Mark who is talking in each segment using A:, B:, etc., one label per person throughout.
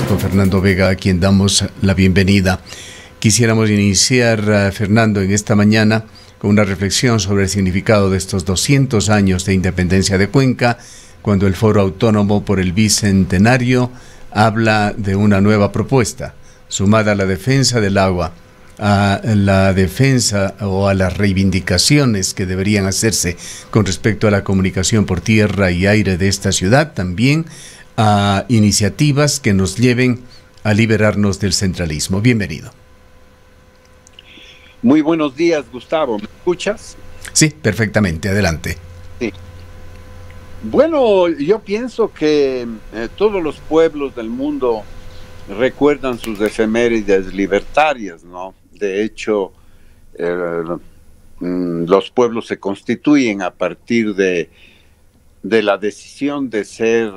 A: con Fernando Vega, a quien damos la bienvenida. Quisiéramos iniciar, Fernando, en esta mañana con una reflexión sobre el significado de estos 200 años de independencia de Cuenca, cuando el Foro Autónomo por el Bicentenario habla de una nueva propuesta, sumada a la defensa del agua, a la defensa o a las reivindicaciones que deberían hacerse con respecto a la comunicación por tierra y aire de esta ciudad, también a iniciativas que nos lleven a liberarnos del centralismo. Bienvenido.
B: Muy buenos días, Gustavo. ¿Me escuchas?
A: Sí, perfectamente. Adelante.
B: Sí. Bueno, yo pienso que todos los pueblos del mundo recuerdan sus efemérides libertarias, ¿no? De hecho, los pueblos se constituyen a partir de la decisión de ser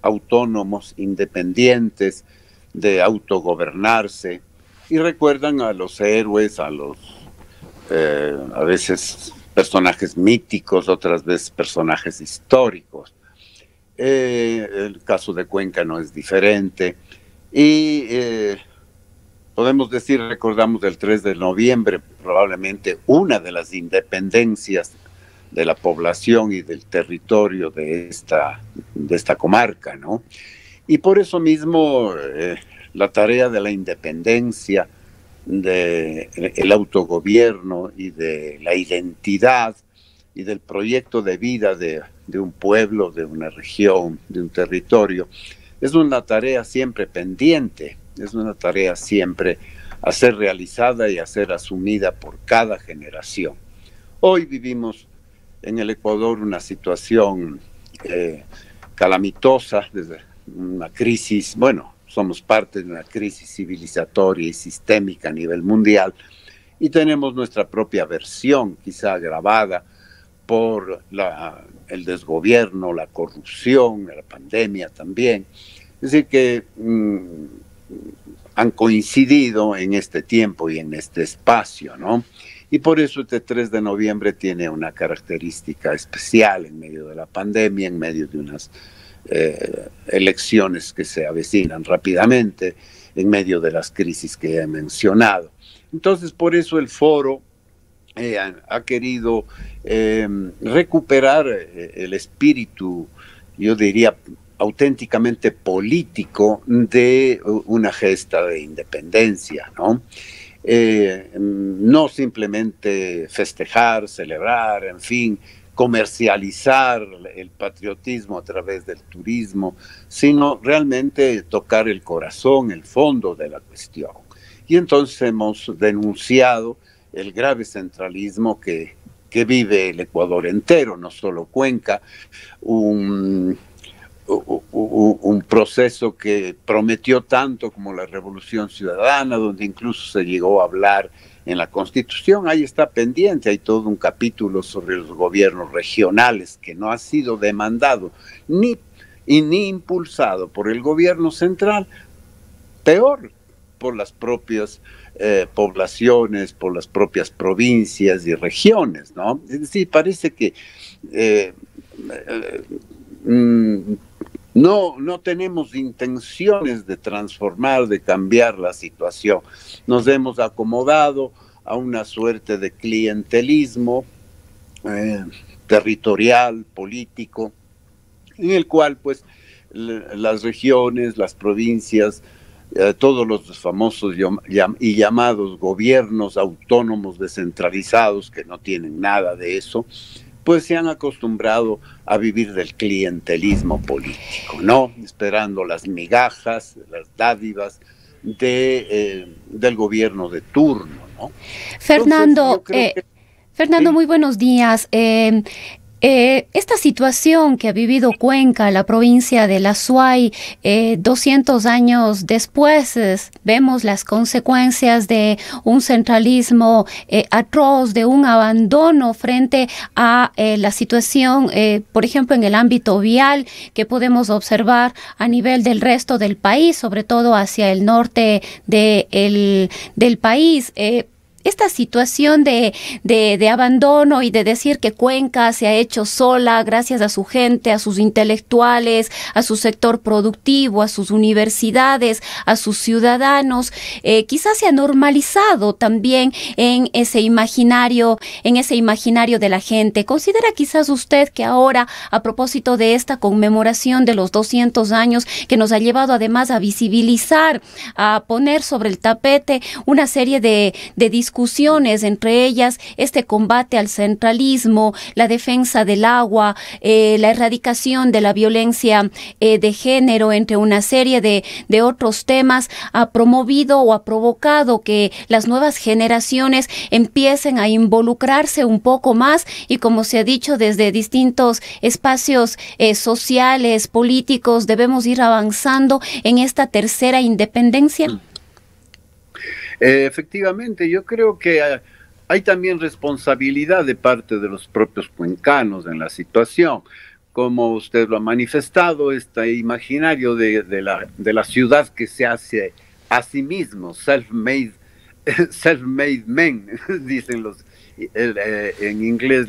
B: autónomos, independientes, de autogobernarse, y recuerdan a los héroes, a los a veces personajes míticos, otras veces personajes históricos. El caso de Cuenca no es diferente, y podemos decir, recordamos el 3 de noviembre, probablemente una de las independencias de la población y del territorio de esta comarca, ¿no? Y por eso mismo la tarea de la independencia, del autogobierno y de la identidad y del proyecto de vida de un pueblo, de una región, de un territorio, es una tarea siempre pendiente, es una tarea siempre a ser realizada y a ser asumida por cada generación. Hoy vivimos en el Ecuador una situación calamitosa, desde una crisis, bueno, somos parte de una crisis civilizatoria y sistémica a nivel mundial, y tenemos nuestra propia versión, quizá agravada por el desgobierno, la corrupción, la pandemia también. Es decir, que han coincidido en este tiempo y en este espacio, ¿no? Y por eso este 3 de noviembre tiene una característica especial en medio de la pandemia, en medio de unas elecciones que se avecinan rápidamente, en medio de las crisis que he mencionado. Entonces, por eso el foro ha querido recuperar el espíritu, yo diría, auténticamente político de una gesta de independencia, ¿no? No simplemente festejar, celebrar, en fin, comercializar el patriotismo a través del turismo, sino realmente tocar el corazón, el fondo de la cuestión. Y entonces hemos denunciado el grave centralismo que vive el Ecuador entero, no solo Cuenca, un proceso que prometió tanto como la Revolución Ciudadana, donde incluso se llegó a hablar en la Constitución. Ahí está pendiente, hay todo un capítulo sobre los gobiernos regionales que no ha sido demandado ni impulsado por el gobierno central, peor por las propias poblaciones, por las propias provincias y regiones, ¿no? Es decir, parece que no tenemos intenciones de transformar, de cambiar la situación. Nos hemos acomodado a una suerte de clientelismo territorial, político, en el cual pues las regiones, las provincias, todos los famosos y llamados gobiernos autónomos descentralizados, que no tienen nada de eso, pues se han acostumbrado a vivir del clientelismo político, ¿no? Esperando las migajas, las dádivas del gobierno de turno, ¿no?
A: Fernando, Fernando, ¿sí? Muy buenos días. Esta situación que ha vivido Cuenca, la provincia de La Suay, 200 años después, vemos las consecuencias de un centralismo atroz, de un abandono frente a la situación, por ejemplo, en el ámbito vial que podemos observar a nivel del resto del país, sobre todo hacia el norte del país.
C: esta situación de abandono y de decir que Cuenca se ha hecho sola gracias a su gente, a sus intelectuales, a su sector productivo, a sus universidades, a sus ciudadanos, quizás se ha normalizado también en ese imaginario de la gente. ¿Considera quizás usted que ahora, a propósito de esta conmemoración de los 200 años, que nos ha llevado además a visibilizar, a poner sobre el tapete una serie de discusiones, entre ellas este combate al centralismo, la defensa del agua, la erradicación de la violencia de género, entre una serie de otros temas, ha promovido o ha provocado que las nuevas generaciones empiecen a involucrarse un poco más y, como se ha dicho, desde distintos espacios sociales, políticos, debemos ir avanzando en esta tercera independencia?
B: Efectivamente, yo creo que hay también responsabilidad de parte de los propios cuencanos en la situación. Como usted lo ha manifestado, este imaginario de la ciudad que se hace a sí mismo, self-made men, dicen en inglés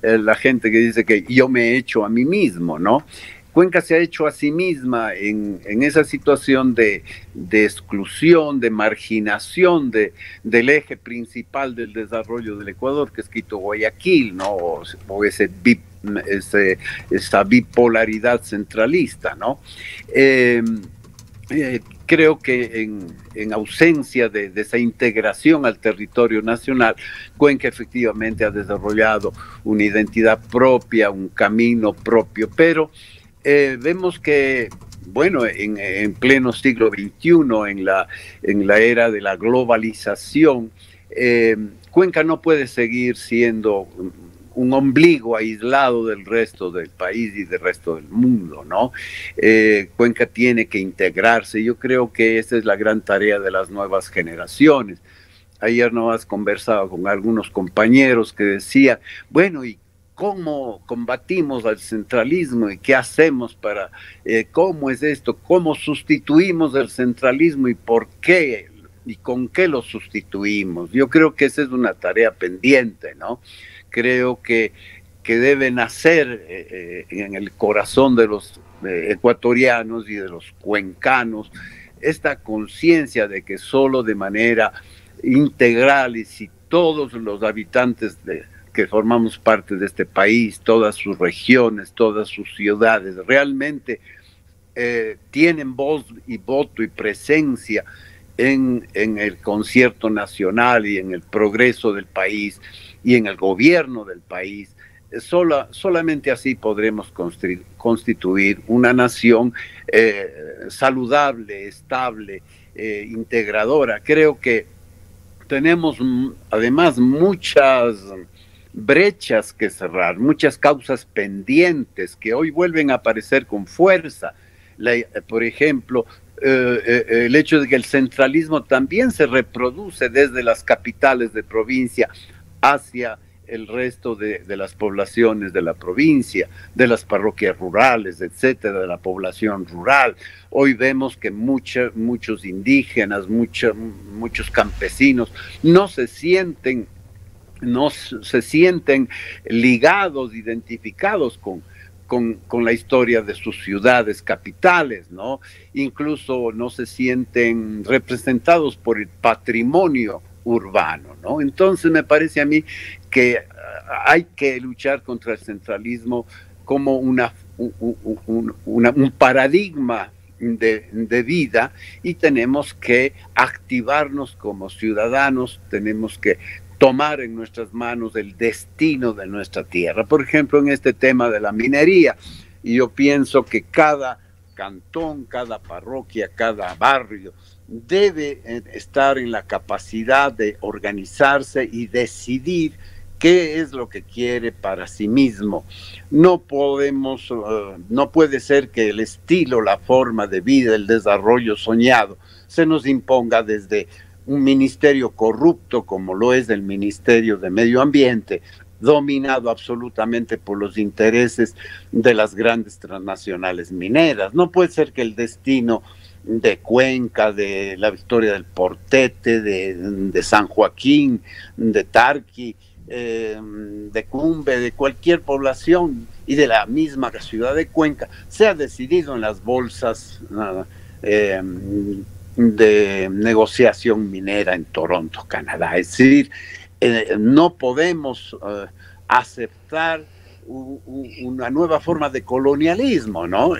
B: la gente que dice que yo me he hecho a mí mismo, ¿no? Cuenca se ha hecho a sí misma en esa situación de exclusión, de marginación del eje principal del desarrollo del Ecuador, que es Quito-Guayaquil, ¿no? O esa bipolaridad centralista, ¿no? Creo que en ausencia de esa integración al territorio nacional, Cuenca efectivamente ha desarrollado una identidad propia, un camino propio, pero vemos que, bueno, en pleno siglo XXI, en la era de la globalización, Cuenca no puede seguir siendo un ombligo aislado del resto del país y del resto del mundo, ¿no? Cuenca tiene que integrarse. Yo creo que esa es la gran tarea de las nuevas generaciones. Ayer nomás conversaba con algunos compañeros que decían, bueno, ¿y cómo combatimos al centralismo y qué hacemos para, cómo es esto, cómo sustituimos el centralismo y por qué y con qué lo sustituimos? Yo creo que esa es una tarea pendiente, ¿no? Creo que debe nacer en el corazón de los ecuatorianos y de los cuencanos esta conciencia de que solo de manera integral, y si todos los habitantes que formamos parte de este país, todas sus regiones, todas sus ciudades, realmente tienen voz y voto y presencia en el concierto nacional y en el progreso del país y en el gobierno del país, solamente así podremos constituir una nación saludable, estable, integradora. Creo que tenemos además muchas brechas que cerrar, muchas causas pendientes que hoy vuelven a aparecer con fuerza. Por ejemplo, el hecho de que el centralismo también se reproduce desde las capitales de provincia hacia el resto de las poblaciones de la provincia, de las parroquias rurales, etcétera, de la población rural. Hoy vemos que muchos indígenas, muchos campesinos no se sienten ligados, identificados con la historia de sus ciudades capitales, ¿no? Incluso no se sienten representados por el patrimonio urbano, ¿no? Entonces me parece a mí que hay que luchar contra el centralismo como un paradigma de vida, y tenemos que activarnos como ciudadanos, tenemos que tomar en nuestras manos el destino de nuestra tierra. Por ejemplo, en este tema de la minería, y yo pienso que cada cantón, cada parroquia, cada barrio debe estar en la capacidad de organizarse y decidir qué es lo que quiere para sí mismo. No puede ser que el estilo, la forma de vida, el desarrollo soñado se nos imponga desde un ministerio corrupto como lo es el Ministerio de Medio Ambiente, dominado absolutamente por los intereses de las grandes transnacionales mineras. No puede ser que el destino de Cuenca, de la Victoria del Portete, de San Joaquín, de Tarqui, de Cumbe, de cualquier población y de la misma ciudad de Cuenca, se ha decidido en las bolsas de negociación minera en Toronto, Canadá. Es decir, no podemos aceptar una nueva forma de colonialismo, ¿no?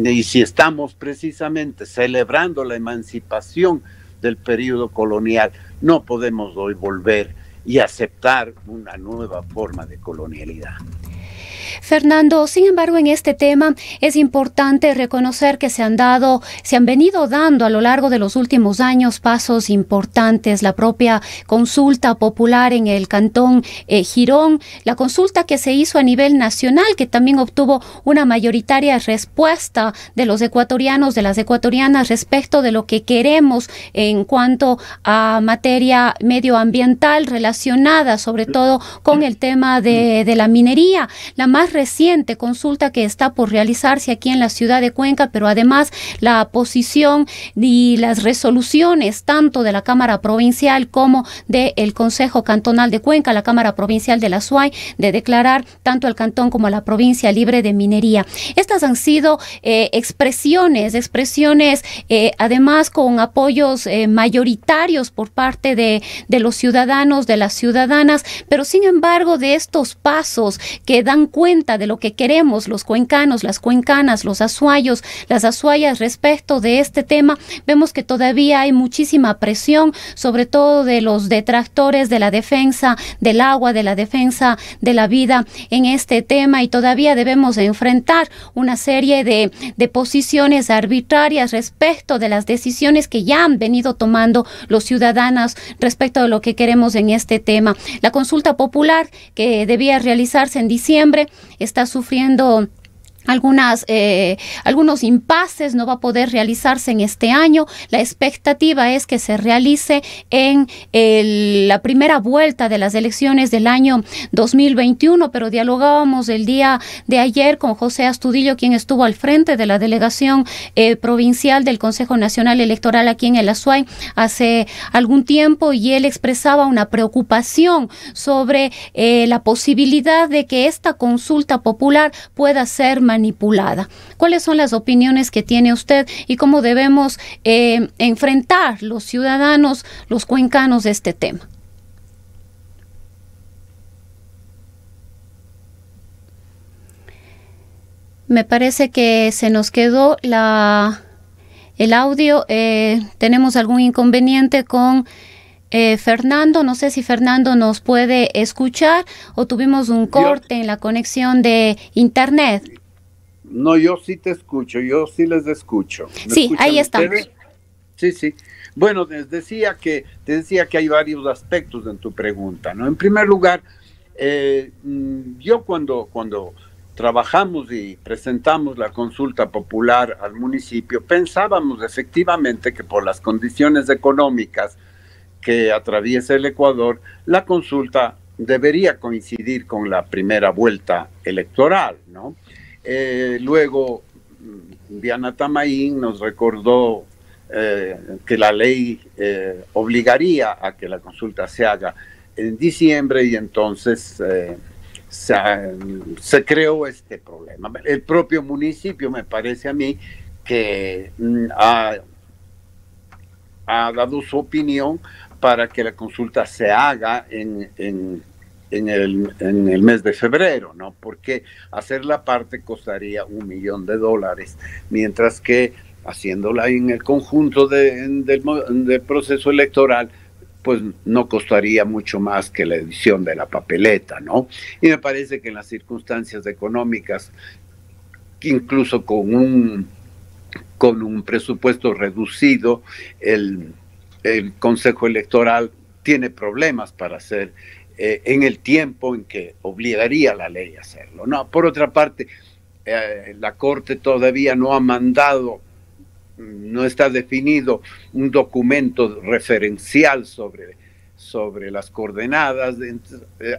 B: Y si estamos precisamente celebrando la emancipación del periodo colonial, no podemos hoy volver y aceptar una nueva forma de colonialidad.
C: Fernando, sin embargo, en este tema es importante reconocer que se han venido dando a lo largo de los últimos años pasos importantes. La propia consulta popular en el cantón Girón, la consulta que se hizo a nivel nacional, que también obtuvo una mayoritaria respuesta de los ecuatorianos, de las ecuatorianas, respecto de lo que queremos en cuanto a materia medioambiental relacionada sobre todo con el tema de la minería. La más reciente consulta que está por realizarse aquí en la ciudad de Cuenca, pero además la posición y las resoluciones tanto de la Cámara Provincial como del Consejo Cantonal de Cuenca, la Cámara Provincial de la SUAY, de declarar tanto al cantón como a la provincia libre de minería. Estas han sido expresiones además con apoyos mayoritarios por parte de los ciudadanos, de las ciudadanas, pero sin embargo de estos pasos que dan cuenta de lo que queremos los cuencanos, las cuencanas, los azuayos, las azuayas respecto de este tema, vemos que todavía hay muchísima presión, sobre todo de los detractores de la defensa del agua, de la defensa de la vida en este tema, y todavía debemos enfrentar una serie de posiciones arbitrarias respecto de las decisiones que ya han venido tomando los ciudadanos respecto de lo que queremos en este tema. La consulta popular que debía realizarse en diciembre está sufriendo algunos impases, no va a poder realizarse en este año. La expectativa es que se realice en la primera vuelta de las elecciones del año 2021, pero dialogábamos el día de ayer con José Astudillo, quien estuvo al frente de la delegación provincial del Consejo Nacional Electoral aquí en el Azuay hace algún tiempo, y él expresaba una preocupación sobre la posibilidad de que esta consulta popular pueda ser manipulada. ¿Cuáles son las opiniones que tiene usted y cómo debemos enfrentar los ciudadanos, los cuencanos, de este tema? Me parece que se nos quedó el audio. Tenemos algún inconveniente con Fernando. No sé si Fernando nos puede escuchar o tuvimos un corte en la conexión de internet.
B: No, yo sí te escucho, yo sí les escucho.
C: Sí, ahí estamos.
B: Sí, sí. Bueno, te decía que hay varios aspectos en tu pregunta, ¿no? En primer lugar, yo cuando trabajamos y presentamos la consulta popular al municipio, pensábamos efectivamente que por las condiciones económicas que atraviesa el Ecuador, la consulta debería coincidir con la primera vuelta electoral, ¿no? Luego, Diana Tamaín nos recordó que la ley obligaría a que la consulta se haga en diciembre, y entonces se creó este problema. El propio municipio, me parece a mí, que ha dado su opinión para que la consulta se haga en el mes de febrero, ¿no? Porque hacer la parte costaría $1 millón, mientras que haciéndola en el conjunto del proceso electoral, pues no costaría mucho más que la edición de la papeleta, ¿no? Y me parece que en las circunstancias económicas, incluso con un presupuesto reducido, el Consejo Electoral tiene problemas para hacer en el tiempo en que obligaría la ley a hacerlo, ¿no? Por otra parte, la Corte todavía no ha mandado, no está definido un documento referencial sobre las coordenadas.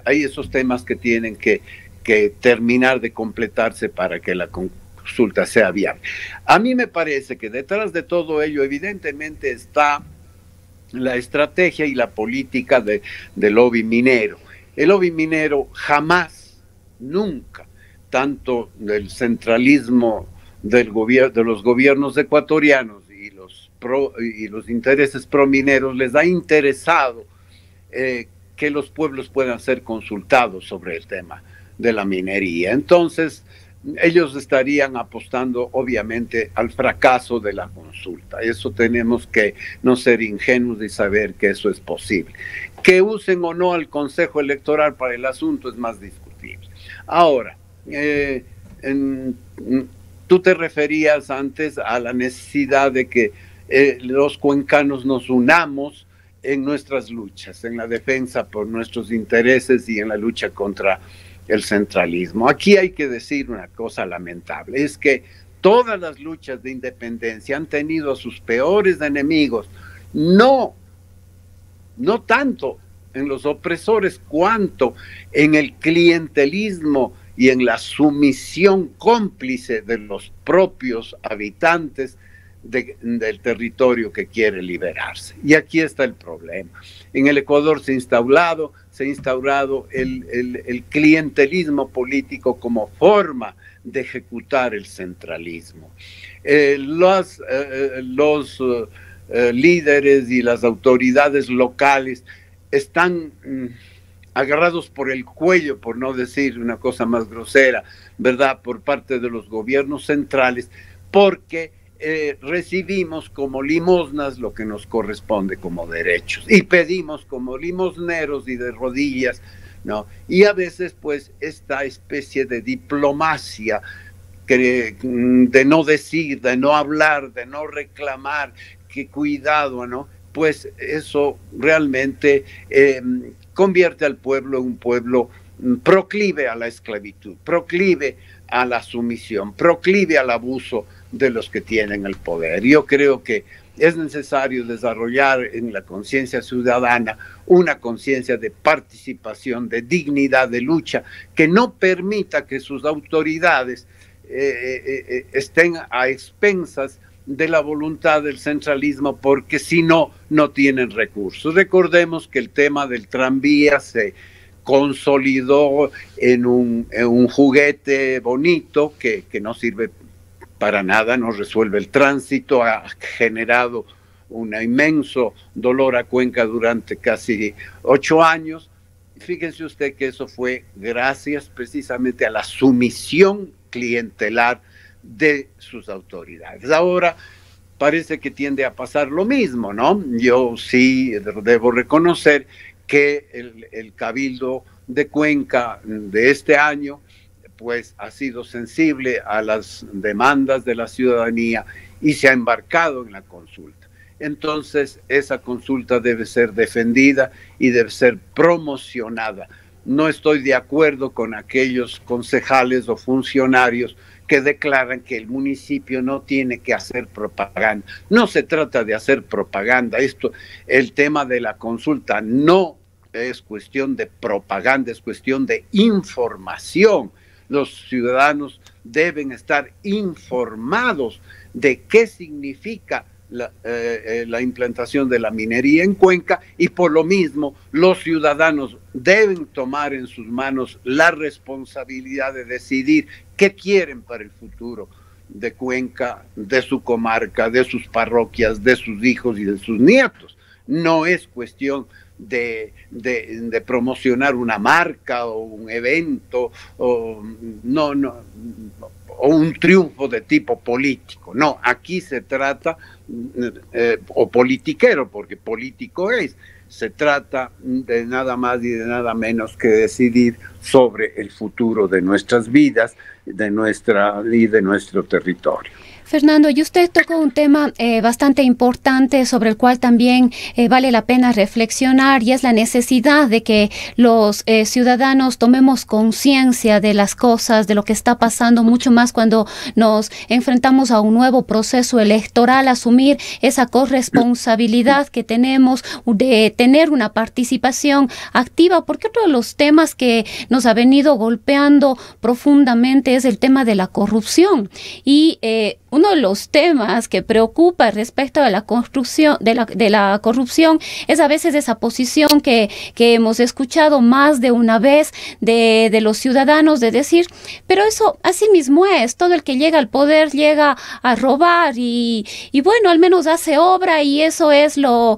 B: Hay esos temas que tienen que terminar de completarse para que consulta sea viable. A mí me parece que detrás de todo ello evidentemente está la estrategia y la política del lobby minero. El lobby minero jamás, nunca, tanto del centralismo de los gobiernos ecuatorianos y los intereses promineros, les ha interesado que los pueblos puedan ser consultados sobre el tema de la minería. Entonces, ellos estarían apostando obviamente al fracaso de la consulta. Eso tenemos que no ser ingenuos y saber que eso es posible. Que usen o no al Consejo Electoral para el asunto es más discutible. Ahora, tú te referías antes a la necesidad de que los cuencanos nos unamos en nuestras luchas, en la defensa por nuestros intereses y en la lucha contra el centralismo. Aquí hay que decir una cosa lamentable, es que todas las luchas de independencia han tenido a sus peores enemigos, no tanto en los opresores cuanto en el clientelismo y en la sumisión cómplice de los propios habitantes del territorio que quiere liberarse. Y aquí está el problema. En el Ecuador se ha instaurado el clientelismo político como forma de ejecutar el centralismo. Los líderes y las autoridades locales están agarrados por el cuello, por no decir una cosa más grosera, ¿verdad?, por parte de los gobiernos centrales, porque recibimos como limosnas lo que nos corresponde como derechos y pedimos como limosneros y de rodillas, ¿no? Y a veces pues esta especie de diplomacia de no decir, de no hablar, de no reclamar, que cuidado, ¿no? Pues eso realmente convierte al pueblo en un pueblo proclive a la esclavitud, proclive a la sumisión, proclive al abuso de los que tienen el poder. Yo creo que es necesario desarrollar en la conciencia ciudadana una conciencia de participación, de dignidad, de lucha, que no permita que sus autoridades estén a expensas de la voluntad del centralismo, porque si no, no tienen recursos. Recordemos que el tema del tranvía se consolidó en un juguete bonito que no sirve para nada, no resuelve el tránsito, ha generado un inmenso dolor a Cuenca durante casi 8 años. Fíjense usted que eso fue gracias precisamente a la sumisión clientelar de sus autoridades. Ahora parece que tiende a pasar lo mismo, ¿no? Yo sí debo reconocer que el Cabildo de Cuenca de este año pues ha sido sensible a las demandas de la ciudadanía y se ha embarcado en la consulta. Entonces, esa consulta debe ser defendida y debe ser promocionada. No estoy de acuerdo con aquellos concejales o funcionarios que declaran que el municipio no tiene que hacer propaganda. No se trata de hacer propaganda. El tema de la consulta no es cuestión de propaganda, es cuestión de información. Los ciudadanos deben estar informados de qué significa la implantación de la minería en Cuenca, y por lo mismo los ciudadanos deben tomar en sus manos la responsabilidad de decidir qué quieren para el futuro de Cuenca, de su comarca, de sus parroquias, de sus hijos y de sus nietos. No es cuestión de promocionar una marca o un evento o un triunfo de tipo político. No, aquí se trata, o politiquero, porque político se trata de nada más y de nada menos que decidir sobre el futuro de nuestras vidas, de nuestro territorio.
C: Fernando, y usted tocó un tema bastante importante sobre el cual también vale la pena reflexionar, y es la necesidad de que los ciudadanos tomemos conciencia de las cosas, de lo que está pasando, mucho más cuando nos enfrentamos a un nuevo proceso electoral, asumir esa corresponsabilidad que tenemos de tener una participación activa, porque otro de los temas que nos ha venido golpeando profundamente es el tema de la corrupción. Y uno de los temas que preocupa respecto a la construcción de la corrupción es a veces esa posición que hemos escuchado más de una vez de los ciudadanos de decir, pero eso así mismo es, todo el que llega al poder llega a robar y bueno, al menos hace obra y eso es lo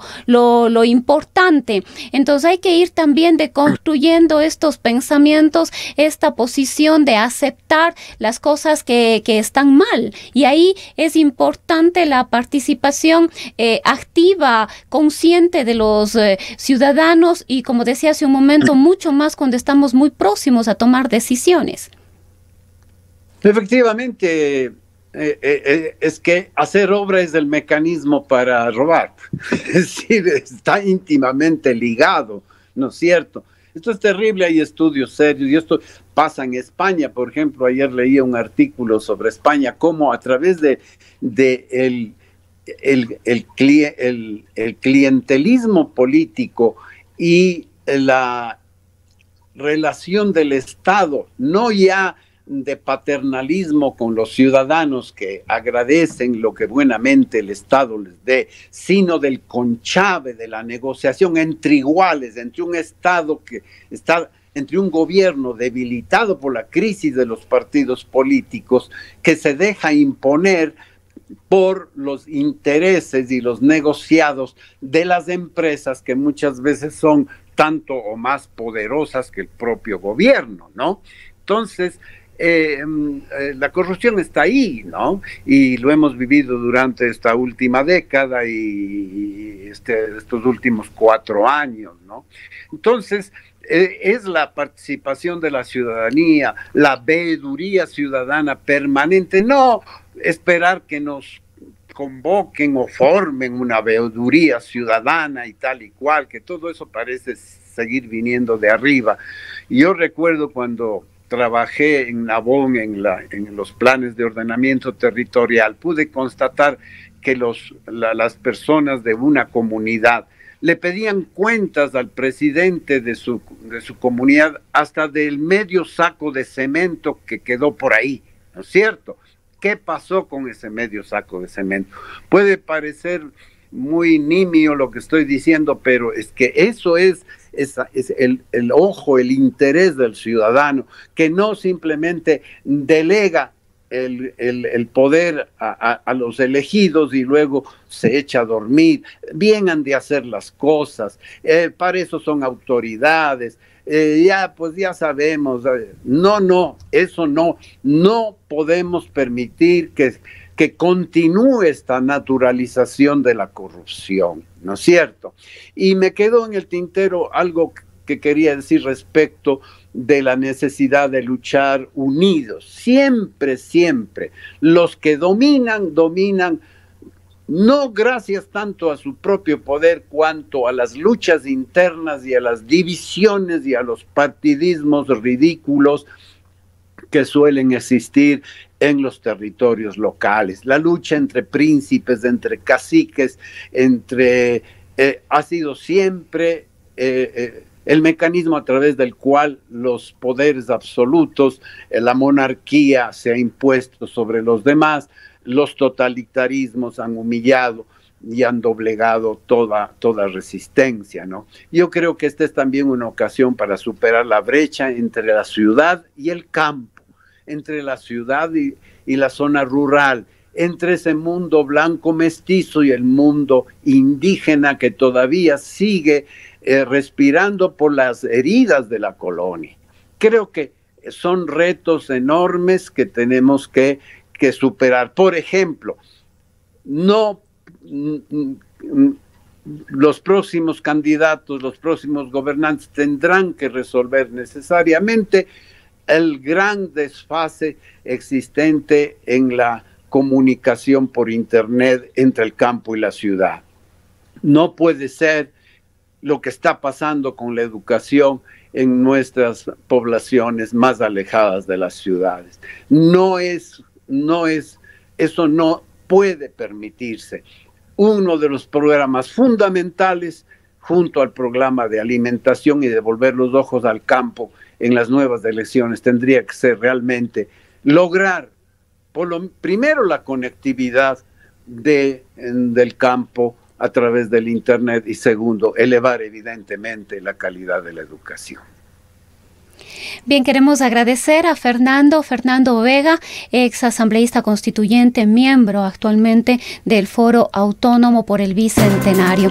C: importante. Entonces hay que ir también deconstruyendo estos pensamientos, esta posición de aceptar las cosas que están mal, y ahí es importante la participación activa, consciente de los ciudadanos y, como decía hace un momento, mucho más cuando estamos muy próximos a tomar decisiones.
B: Efectivamente, es que hacer obra es el mecanismo para robar. Es decir, está íntimamente ligado, ¿no es cierto? Esto es terrible, hay estudios serios y esto pasa en España. Por ejemplo, ayer leía un artículo sobre España, cómo a través de el clientelismo político y la relación del Estado, no ya de paternalismo con los ciudadanos que agradecen lo que buenamente el Estado les dé, sino del conchave, de la negociación entre iguales, entre un Estado que está, entre un gobierno debilitado por la crisis de los partidos políticos, que se deja imponer por los intereses y los negociados de las empresas, que muchas veces son tanto o más poderosas que el propio gobierno, ¿no? Entonces, la corrupción está ahí, ¿no? Y lo hemos vivido durante esta última década y estos últimos 4 años, ¿no? Entonces, es la participación de la ciudadanía, la veeduría ciudadana permanente, no esperar que nos convoquen o formen una veeduría ciudadana y tal y cual, que todo eso parece seguir viniendo de arriba. Y yo recuerdo cuando trabajé en Nabón en los planes de ordenamiento territorial, pude constatar que las personas de una comunidad le pedían cuentas al presidente de su comunidad hasta del medio saco de cemento que quedó por ahí, ¿no es cierto? ¿Qué pasó con ese medio saco de cemento? Puede parecer muy nimio lo que estoy diciendo, pero es que eso es el ojo, el interés del ciudadano, que no simplemente delega el poder a los elegidos y luego se echa a dormir. Bien han de hacer las cosas, para eso son autoridades, pues ya sabemos. No, eso no podemos permitir que continúe esta naturalización de la corrupción, ¿no es cierto? Y me quedó en el tintero algo que quería decir respecto de la necesidad de luchar unidos. Siempre, siempre, los que dominan no gracias tanto a su propio poder cuanto a las luchas internas y a las divisiones y a los partidismos ridículos que suelen existir en los territorios locales. La lucha entre príncipes, entre caciques, ha sido siempre el mecanismo a través del cual los poderes absolutos, la monarquía se ha impuesto sobre los demás, los totalitarismos han humillado y han doblegado toda resistencia, ¿no? Yo creo que esta es también una ocasión para superar la brecha entre la ciudad y el campo, entre la ciudad y la zona rural, entre ese mundo blanco mestizo y el mundo indígena que todavía sigue respirando por las heridas de la colonia. Creo que son retos enormes que tenemos que superar. Por ejemplo, los próximos candidatos, los próximos gobernantes tendrán que resolver necesariamente el gran desfase existente en la comunicación por internet entre el campo y la ciudad. No puede ser lo que está pasando con la educación en nuestras poblaciones más alejadas de las ciudades. Eso no puede permitirse. Uno de los programas fundamentales, junto al programa de alimentación y de volver los ojos al campo, en las nuevas elecciones tendría que ser realmente lograr, primero, la conectividad del campo a través del Internet y segundo, elevar evidentemente la calidad de la educación.
C: Bien, queremos agradecer a Fernando Vega, ex asambleísta constituyente, miembro actualmente del Foro Autónomo por el Bicentenario.